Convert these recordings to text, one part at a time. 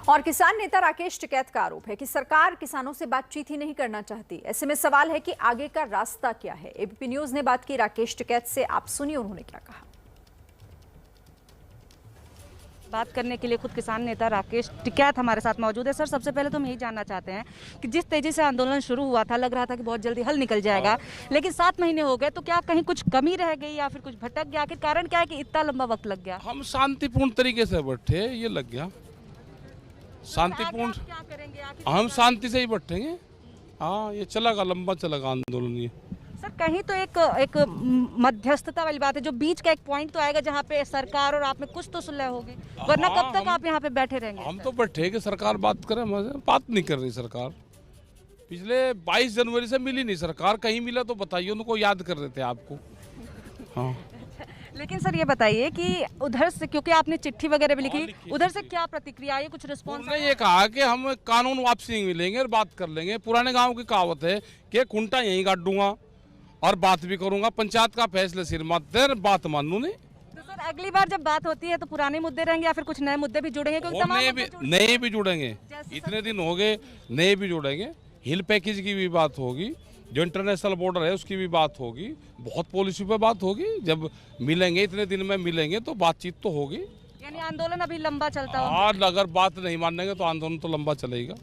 और किसान नेता राकेश टिकैत का आरोप है कि सरकार किसानों से बातचीत ही नहीं करना चाहती। ऐसे में सवाल है कि आगे का रास्ता क्या है। एबीपी न्यूज ने बात की राकेश टिकैत से, आप सुनिए उन्होंने क्या कहा। बात करने के लिए खुद किसान नेता राकेश टिकैत हमारे साथ मौजूद है। सर, सबसे पहले तो हम यही जानना चाहते हैं कि जिस तेजी से आंदोलन शुरू हुआ था, लग रहा था कि बहुत जल्दी हल निकल जाएगा, लेकिन 7 महीने हो गए, तो क्या कहीं कुछ कमी रह गई या फिर कुछ भटक गया? आखिर कारण क्या है कि इतना लंबा वक्त लग गया? हम शांतिपूर्ण तरीके से बैठे, ये लग गया शांतिपूर्ण। क्या करेंगे? हम शांति से ही बैठेंगे। हाँ, ये चलेगा, लंबा चलेगा आंदोलन ये। सर, कहीं तो एक मध्यस्थता वाली बात है, जो बीच का एक पॉइंट तो आएगा जहाँ पे सरकार और आप में कुछ तो सुलह होगी, वरना कब तक आप यहाँ पे बैठे रहेंगे? हम तो बैठे कि सरकार बात करे, बात नहीं कर रही सरकार। पिछले 22 जनवरी से मिली नहीं सरकार, कहीं मिला तो बताइए, उनको याद कर रहे थे आपको। हाँ, लेकिन सर ये बताइए कि उधर से, क्योंकि आपने चिट्ठी वगैरह भी लिखी, उधर से क्या प्रतिक्रिया है, कुछ रिस्पॉन्स? उन्होंने ये कहा कि हम कानून वापसी मिलेंगे और बात कर लेंगे। पुराने गांव की कहावत है कि खूंटा यहीं गाड़ दूंगा और बात भी करूंगा, पंचायत का फैसले सिर मत दे, बात मानू नहीं। तो सर, अगली बार जब बात होती है तो पुराने मुद्दे रहेंगे या फिर कुछ नए मुद्दे भी जुड़ेंगे? क्योंकि नए भी जुड़ेंगे, इतने दिन हो गए, नए भी जुड़ेंगे। हिल पैकेज की भी बात होगी, जो इंटरनेशनल बॉर्डर है उसकी भी बात होगी, बहुत पॉलिसी पे बात होगी। जब मिलेंगे, इतने दिन में मिलेंगे तो बातचीत तो होगी। यानी आंदोलन अभी लंबा चलता है? और अगर बात नहीं मानेंगे तो आंदोलन तो लंबा चलेगा।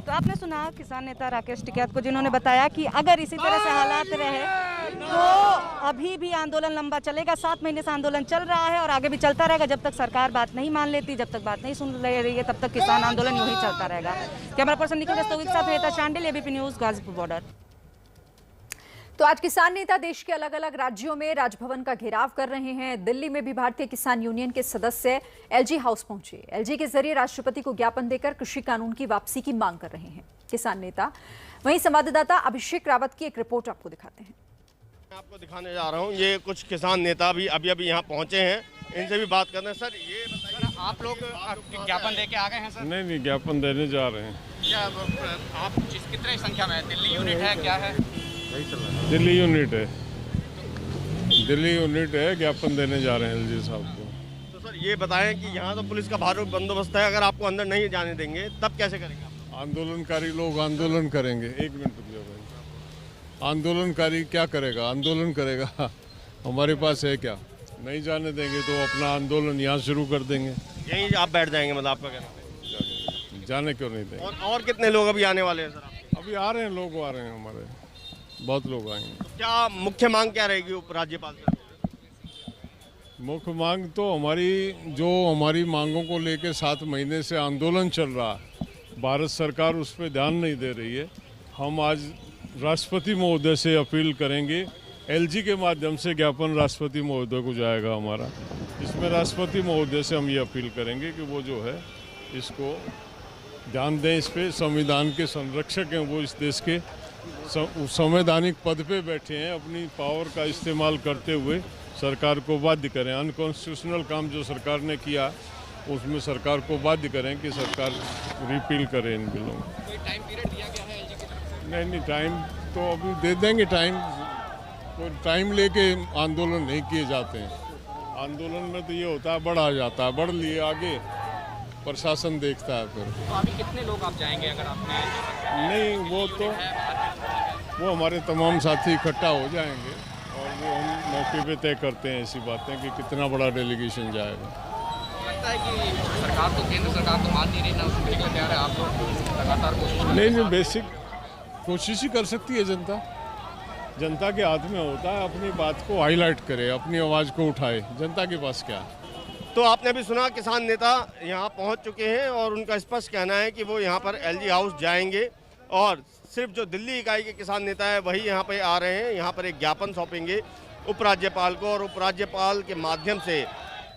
तो आपने सुना किसान नेता राकेश टिकैत को, जिन्होंने बताया कि अगर इसी तरह से हालात रहे तो अभी भी आंदोलन लंबा चलेगा। 7 महीने से आंदोलन चल रहा है और आगे भी चलता रहेगा, जब तक सरकार बात नहीं मान लेती, जब तक बात नहीं सुन रही है, तब तक किसान आंदोलन यूं ही चलता रहेगा। कैमरा पर्सन निखिल दस्तोगी के साथ नेता Shandil, ABP news, Ghazipur border. तो आज किसान नेता देश के अलग अलग राज्यों में राजभवन का घेराव कर रहे हैं। दिल्ली में भी भारतीय किसान यूनियन के सदस्य एलजी हाउस पहुंचे। एलजी के जरिए राष्ट्रपति को ज्ञापन देकर कृषि कानून की वापसी की मांग कर रहे हैं किसान नेता। वहीं संवाददाता अभिषेक रावत की एक रिपोर्ट आपको दिखाते हैं। मैं आपको दिखाने जा रहा हूं, ये कुछ किसान नेता भी अभी यहाँ पहुंचे हैं, इनसे भी बात करना है। सर, ये बताइए, आप लोग ज्ञापन लेके आ गए हैं? सर, नहीं, ज्ञापन देने जा रहे हैं। क्या आप कितने संख्या में? दिल्ली यूनिट है, क्या है? दिल्ली यूनिट है, दिल्ली यूनिट है, ज्ञापन देने जा रहे हैं एलजी साहब को। तो सर ये बताएं कि यहाँ तो पुलिस का भारी बंदोबस्त है, अगर आपको अंदर नहीं जाने देंगे तब कैसे करेंगे? आंदोलनकारी लोग आंदोलन करेंगे। 1 मिनट रुक जाओ भाई। आंदोलनकारी क्या करेगा? आंदोलन करेगा। हमारे पास है क्या? नहीं जाने देंगे तो अपना आंदोलन यहाँ शुरू कर देंगे। यहीं आप बैठ जाएंगे, मतलब आपका कहना? जाने क्यों नहीं देंगे? और कितने लोग अभी आने वाले हैं सर? अभी आ रहे हैं, लोग आ रहे हैं, हमारे बहुत लोग आएंगे। क्या मुख्य मांग क्या रहेगी उपराज्यपाल से? मुख्य मांग तो हमारी मांगों को लेकर 7 महीने से आंदोलन चल रहा है, भारत सरकार उस पर ध्यान नहीं दे रही है। हम आज राष्ट्रपति महोदय से अपील करेंगे, एलजी के माध्यम से ज्ञापन राष्ट्रपति महोदय को जाएगा हमारा। इसमें राष्ट्रपति महोदय से हम ये अपील करेंगे कि वो जो है इसको ध्यान दें, इस पर संविधान के संरक्षक हैं वो, इस देश के संवैधानिक पद पे बैठे हैं, अपनी पावर का इस्तेमाल करते हुए सरकार को बाध्य करें। अनकॉन्स्टिट्यूशनल काम जो सरकार ने किया उसमें सरकार को बाध्य करें कि सरकार रिपील करे इन बिलों को। कोई टाइम पीरियड दिया गया है एलजी की तरफ से? नहीं, टाइम तो अभी दे देंगे। कोई टाइम लेके आंदोलन नहीं किए जाते हैं। आंदोलन में तो ये होता है, बढ़ा जाता है, बढ़ लिए आगे प्रशासन देखता है। फिर तो अभी कितने लोग आप जाएंगे अगर आपने? नहीं, वो हमारे तमाम साथी इकट्ठा हो जाएंगे और वो हम मौके पे तय करते हैं ऐसी बातें कि कितना बड़ा डेलीगेशन जाएगा। लगता है कि सरकार तो, केंद्र सरकार तो मान नहीं रही, ना उसके लिए तैयार है, आप लोग लगातार कोशिश? नहीं, बेसिक कोशिश ही कर सकती है जनता के हाथ में होता है, अपनी बात को हाईलाइट करे, अपनी आवाज़ को उठाए। जनता के पास क्या? तो आपने अभी सुना, किसान नेता यहाँ पहुँच चुके हैं और उनका स्पष्ट कहना है कि वो यहाँ पर एलजी हाउस जाएंगे और सिर्फ जो दिल्ली इकाई के किसान नेता है वही यहाँ पे आ रहे हैं। यहाँ पर एक ज्ञापन सौंपेंगे उपराज्यपाल को और उपराज्यपाल के माध्यम से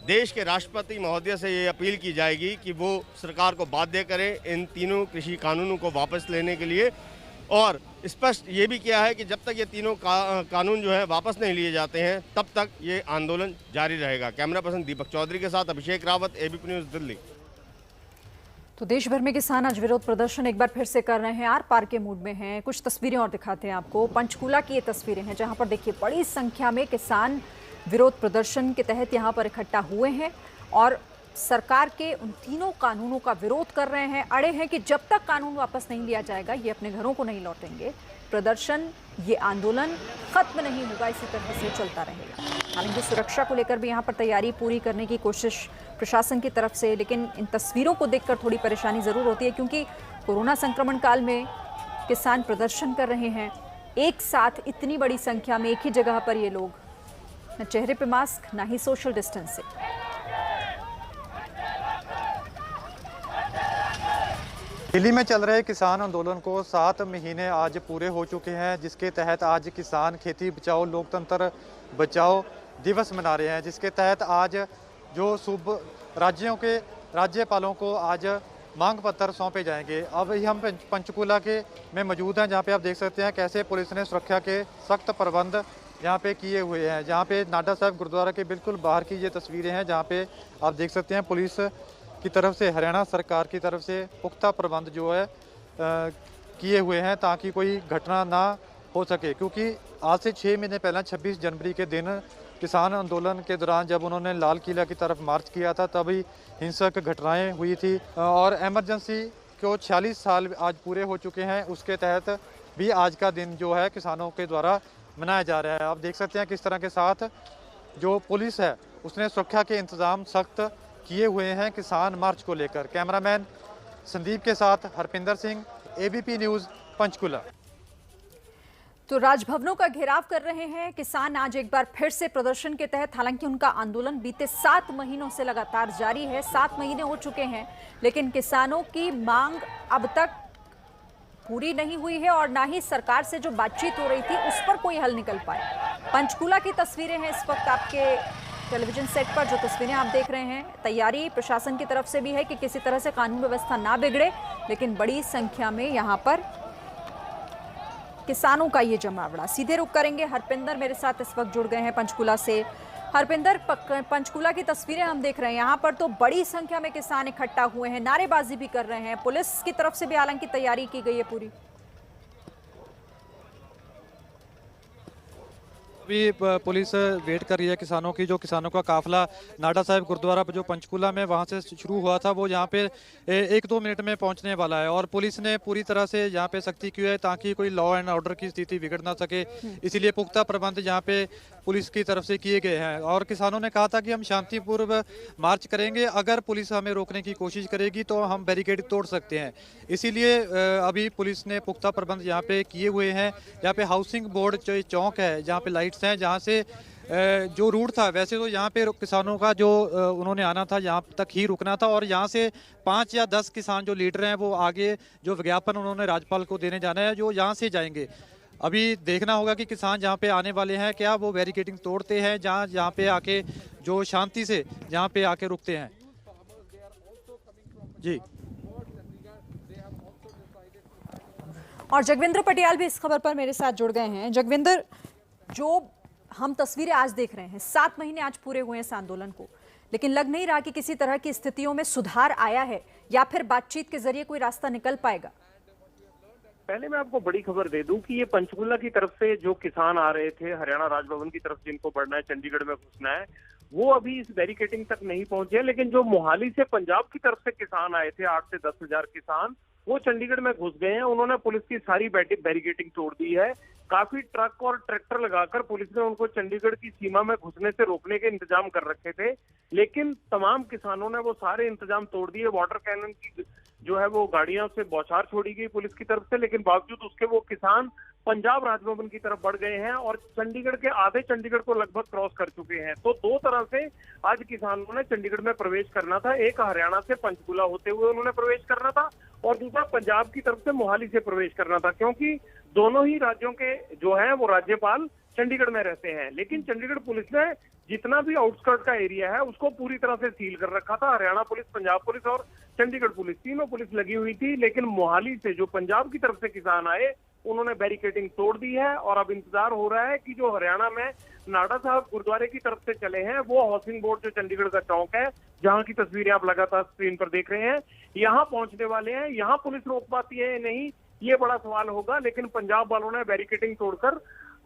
देश के राष्ट्रपति महोदय से ये अपील की जाएगी कि वो सरकार को बाध्य करें इन तीनों कृषि कानूनों को वापस लेने के लिए। और स्पष्ट ये भी किया है कि जब तक ये तीनों कानून जो है वापस नहीं लिए जाते हैं तब तक ये आंदोलन जारी रहेगा। कैमरा पर्सन दीपक चौधरी के साथ अभिषेक रावत, एबीपी न्यूज़, दिल्ली। तो देश भर में किसान आज विरोध प्रदर्शन एक बार फिर से कर रहे हैं, आर पार के मूड में हैं। कुछ तस्वीरें और दिखाते हैं आपको। पंचकूला की ये तस्वीरें हैं जहां पर देखिए बड़ी संख्या में किसान विरोध प्रदर्शन के तहत यहां पर इकट्ठा हुए हैं और सरकार के उन तीनों कानूनों का विरोध कर रहे हैं, अड़े हैं कि जब तक कानून वापस नहीं लिया जाएगा ये अपने घरों को नहीं लौटेंगे। प्रदर्शन, ये आंदोलन खत्म नहीं होगा, इसी तरह से चलता रहेगा। हालांकि सुरक्षा को लेकर भी यहाँ पर तैयारी पूरी करने की कोशिश प्रशासन की तरफ से, लेकिन इन तस्वीरों को देखकर थोड़ी परेशानी जरूर होती है, क्योंकि कोरोना संक्रमण काल में किसान प्रदर्शन कर रहे हैं एक साथ इतनी बड़ी संख्या में एक ही जगह पर। ये लोग न चेहरे पे मास्क, ना ही सोशल डिस्टेंसिंग। दिल्ली में चल रहे किसान आंदोलन को 7 महीने आज पूरे हो चुके हैं, जिसके तहत आज किसान खेती बचाओ लोकतंत्र बचाओ दिवस मना रहे हैं, जिसके तहत आज जो राज्यों के राज्यपालों को आज मांग पत्र सौंपे जाएंगे। अब हम पंचकूला के में मौजूद हैं, जहां पे आप देख सकते हैं कैसे पुलिस ने सुरक्षा के सख्त प्रबंध यहाँ पे किए हुए हैं। जहाँ पे नाडा साहब गुरुद्वारा के बिल्कुल बाहर की ये तस्वीरें हैं, जहाँ पे आप देख सकते हैं पुलिस की तरफ से, हरियाणा सरकार की तरफ से पुख्ता प्रबंध जो है किए हुए हैं ताकि कोई घटना ना हो सके। क्योंकि आज से 6 महीने पहले 26 जनवरी के दिन किसान आंदोलन के दौरान जब उन्होंने लाल किला की तरफ मार्च किया था, तभी हिंसक घटनाएं हुई थी और एमरजेंसी को 46 साल आज पूरे हो चुके हैं। उसके तहत भी आज का दिन जो है किसानों के द्वारा मनाया जा रहा है। आप देख सकते हैं किस तरह के साथ जो पुलिस है उसने सुरक्षा के इंतजाम सख्त किए हुए हैं किसान मार्च को लेकर। कैमरामैन संदीप के साथ हरपिंदर सिंह, एबीपी न्यूज़, पंचकुला। तो राजभवनों का घेराव कर रहे हैं किसान आज एक बार फिर से प्रदर्शन के तहत। हालांकि उनका आंदोलन बीते 7 महीनों से लगातार जारी है, 7 महीने हो चुके हैं, लेकिन किसानों की मांग अब तक पूरी नहीं हुई है और ना ही सरकार से जो बातचीत हो रही थी उस पर कोई हल निकल पाए। पंचकूला की तस्वीरें हैं इस वक्त आपके टेलीविजन सेट पर, जो तस्वीरें आप देख रहे हैं। तैयारी प्रशासन की तरफ से भी है कि किसी तरह से कानून व्यवस्था ना बिगड़े, लेकिन बड़ी संख्या में यहाँ पर किसानों का ये जमावड़ा। सीधे रुख करेंगे, हरपिंदर मेरे साथ इस वक्त जुड़ गए हैं पंचकूला से। हरपिंदर, पंचकूला की तस्वीरें हम देख रहे हैं, यहाँ पर तो बड़ी संख्या में किसान इकट्ठा हुए हैं, नारेबाजी भी कर रहे हैं। पुलिस की तरफ से भी हालांकि तैयारी की गई है पूरी। अभी पुलिस वेट कर रही है किसानों की। जो किसानों का काफिला नाडा साहब गुरुद्वारा जो पंचकूला में वहां से शुरू हुआ था, वो यहाँ पे 1-2 मिनट में पहुंचने वाला है और पुलिस ने पूरी तरह से यहाँ पे सख्ती की है ताकि कोई लॉ एंड ऑर्डर की स्थिति बिगड़ ना सके। इसीलिए पुख्ता प्रबंध यहाँ पे पुलिस की तरफ से किए गए हैं और किसानों ने कहा था कि हम शांतिपूर्व मार्च करेंगे, अगर पुलिस हमें रोकने की कोशिश करेगी तो हम बैरिकेड तोड़ सकते हैं। इसीलिए अभी पुलिस ने पुख्ता प्रबंध यहाँ पे किए हुए हैं। यहाँ पे हाउसिंग बोर्ड जो चौक है, जहाँ पे लाइट्स हैं, जहाँ से जो रूट था, वैसे तो यहाँ पे किसानों का जो उन्होंने आना था यहाँ तक ही रुकना था और यहाँ से 5 या 10 किसान जो लीडर हैं वो आगे जो विज्ञापन उन्होंने राज्यपाल को देने जाना है, जो यहाँ से जाएंगे। अभी देखना होगा कि किसान जहाँ पे आने वाले हैं क्या वो बैरिकेडिंग तोड़ते हैं, जहाँ पे आके जो शांति से जहाँ पे आके रुकते हैं। जी, और जगविंदर पटियाल भी इस खबर पर मेरे साथ जुड़ गए हैं। जगविंदर, जो हम तस्वीरें आज देख रहे हैं, 7 महीने आज पूरे हुए हैं इस आंदोलन को, लेकिन लग नहीं रहा कि किसी तरह की स्थितियों में सुधार आया है या फिर बातचीत के जरिए कोई रास्ता निकल पाएगा। पहले मैं आपको बड़ी खबर दे दूं कि ये पंचकूला की तरफ से जो किसान आ रहे थे हरियाणा राजभवन की तरफ, जिनको बढ़ना है, चंडीगढ़ में घुसना है, वो अभी इस बैरिकेडिंग तक नहीं पहुंचे। लेकिन जो मोहाली से पंजाब की तरफ से किसान आए थे, 8 से 10 हजार किसान, वो चंडीगढ़ में घुस गए हैं। उन्होंने पुलिस की सारी बैरिकेडिंग तोड़ दी है। काफी ट्रक और ट्रैक्टर लगाकर पुलिस ने उनको चंडीगढ़ की सीमा में घुसने से रोकने के इंतजाम कर रखे थे, लेकिन तमाम किसानों ने वो सारे इंतजाम तोड़ दिए। वाटर कैनन की जो है वो गाड़ियों से बौछार छोड़ी गई पुलिस की तरफ से, लेकिन बावजूद उसके वो किसान पंजाब राजभवन की तरफ बढ़ गए हैं और चंडीगढ़ के आधे चंडीगढ़ को लगभग क्रॉस कर चुके हैं। तो 2 तरह से आज किसानों ने चंडीगढ़ में प्रवेश करना था। एक हरियाणा से पंचकूला होते हुए उन्होंने प्रवेश करना था और दूसरा पंजाब की तरफ से मोहाली से प्रवेश करना था, क्योंकि दोनों ही राज्यों के जो है वो राज्यपाल चंडीगढ़ में रहते हैं। लेकिन चंडीगढ़ पुलिस ने जितना भी आउटस्कर्ट का एरिया है उसको पूरी तरह से सील कर रखा था। हरियाणा पुलिस, पंजाब पुलिस और चंडीगढ़ पुलिस, तीनों पुलिस लगी हुई थी। लेकिन मोहाली से जो पंजाब की तरफ से किसान आए उन्होंने बैरिकेडिंग तोड़ दी है और अब इंतजार हो रहा है कि जो हरियाणा में नाडा साहब गुरुद्वारे की तरफ से चले हैं, वो हाउसिंग बोर्ड जो चंडीगढ़ का चौक है, जहां की तस्वीरें आप लगातार स्क्रीन पर देख रहे हैं, यहाँ पहुंचने वाले हैं। यहाँ पुलिस रोक पाती है या नहीं, ये बड़ा सवाल होगा। लेकिन पंजाब वालों ने बैरिकेडिंग तोड़कर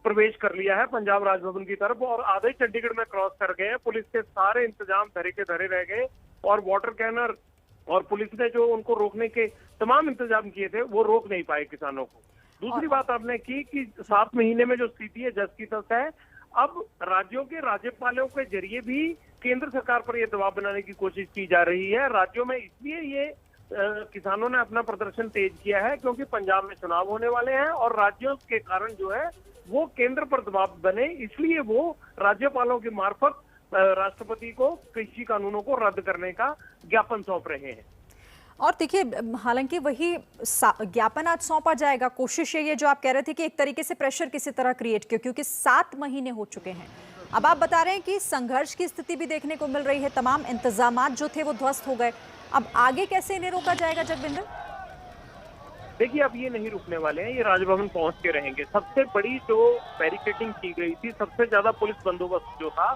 प्रवेश कर लिया है पंजाब राजभवन की तरफ और आधे चंडीगढ़ में क्रॉस कर गए हैं। पुलिस के सारे इंतजाम धरे के धरे रह गए। और वाटर कैनर और पुलिस ने जो उनको रोकने के तमाम इंतजाम किए थे वो रोक नहीं पाए किसानों को। दूसरी बात आपने की कि 7 महीने में जो स्थिति है जस की तस है। अब राज्यों के राज्यपालों के जरिए भी केंद्र सरकार पर यह दबाव बनाने की कोशिश की जा रही है। राज्यों में इसलिए ये किसानों ने अपना प्रदर्शन तेज किया है क्योंकि पंजाब में चुनाव होने वाले हैं और राज्यों के कारण जो है वो केंद्र पर दबाव बने, इसलिए वो राज्यपालों की मार्फत राष्ट्रपति को कृषि कानूनों को रद्द करने का ज्ञापन सौंप रहे हैं। और देखिए, हालांकि वही ज्ञापन आज सौंपा जाएगा, कोशिश ये जो आप कह रहे थे कि एक तरीके से प्रेशर किसी तरह क्रिएट किया, क्योंकि 7 महीने हो चुके हैं। अब आप बता रहे हैं कि संघर्ष की स्थिति भी देखने को मिल रही है, तमाम इंतजामात जो थे वो ध्वस्त हो गए। अब आगे कैसे इन्हें रोका जाएगा जगविंदर? देखिए, अब ये नहीं रुकने वाले हैं, ये राजभवन पहुंच के रहेंगे। सबसे बड़ी जो बैरिकेडिंग की गई थी, सबसे ज्यादा पुलिस बंदोबस्त जो था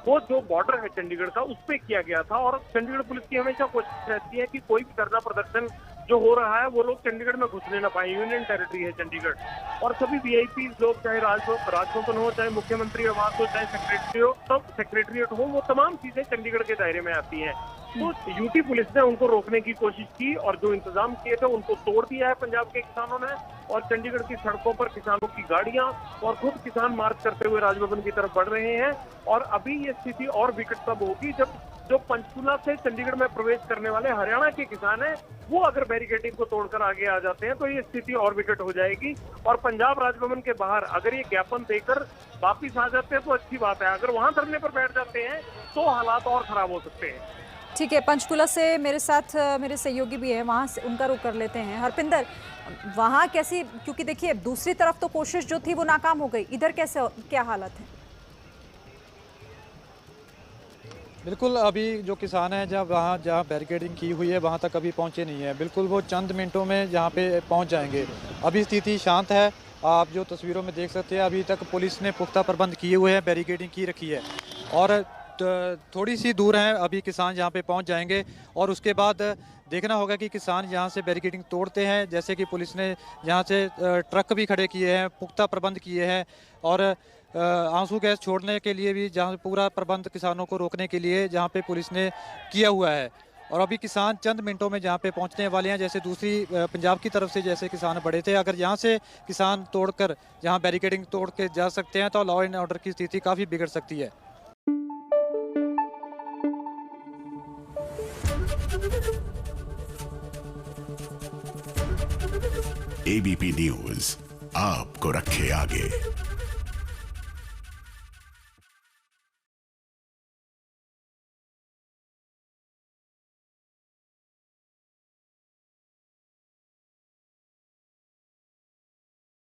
वो जो बॉर्डर है चंडीगढ़ का उस पे किया गया था। और चंडीगढ़ पुलिस की हमेशा कोशिश रहती है कि कोई भी धरना प्रदर्शन जो हो रहा है वो लोग चंडीगढ़ में घुसने ना पाए। यूनियन टेरिटरी है चंडीगढ़ और सभी वीआईपी लोग, चाहे राजभवन हो, चाहे मुख्यमंत्री आवास हो, चाहे सेक्रेटरिएट हो, वो तमाम चीजें चंडीगढ़ के दायरे में आती हैं। तो यूटी पुलिस ने उनको रोकने की कोशिश की और जो इंतजाम किए थे उनको तोड़ दिया है पंजाब के किसानों ने। और चंडीगढ़ की सड़कों पर किसानों की गाड़ियां और खुद किसान मार्च करते हुए राजभवन की तरफ बढ़ रहे हैं। और अभी ये स्थिति और विकट तब होगी जब जो पंचकुला से चंडीगढ़ में प्रवेश करने वाले हरियाणा के किसान हैं वो अगर बैरिकेडिंग को तोड़कर आगे आ जाते हैं तो ये स्थिति और विकट हो जाएगी। और पंजाब राजभवन के बाहर अगर ये ज्ञापन देकर वापिस आ जाते हैं तो अच्छी बात है, अगर वहां धरने पर बैठ जाते हैं तो हालात और खराब हो सकते हैं। ठीक है, पंचकुला से मेरे साथ मेरे सहयोगी भी हैं, वहाँ से उनका रुख कर लेते हैं। हरपिंदर, वहाँ कैसी, क्योंकि देखिए दूसरी तरफ तो कोशिश जो थी वो नाकाम हो गई, इधर कैसे, क्या हालत है? बिल्कुल, अभी जो किसान हैं जहाँ बैरिकेडिंग की हुई है वहाँ तक अभी पहुँचे नहीं है। बिल्कुल वो चंद मिनटों में जहाँ पे पहुँच जाएंगे। अभी स्थिति शांत है, आप जो तस्वीरों में देख सकते हैं। अभी तक पुलिस ने पुख्ता प्रबंध किए हुए हैं, बैरिकेडिंग की रखी है और थोड़ी सी दूर हैं अभी किसान जहाँ पे पहुँच जाएंगे। और उसके बाद देखना होगा कि किसान यहाँ से बैरिकेडिंग तोड़ते हैं, जैसे कि पुलिस ने यहाँ से ट्रक भी खड़े किए हैं, पुख्ता प्रबंध किए हैं और आंसू गैस छोड़ने के लिए भी जहाँ पूरा प्रबंध किसानों को रोकने के लिए जहाँ पे पुलिस ने किया हुआ है। और अभी किसान चंद मिनटों में जहाँ पे पहुँचने वाले हैं। जैसे दूसरी पंजाब की तरफ से जैसे किसान बढ़े थे, अगर यहाँ से किसान तोड़कर जहाँ बैरिकेडिंग तोड़ के जा सकते हैं तो लॉ एंड ऑर्डर की स्थिति काफ़ी बिगड़ सकती है। एबीपी न्यूज आपको रखे आगे।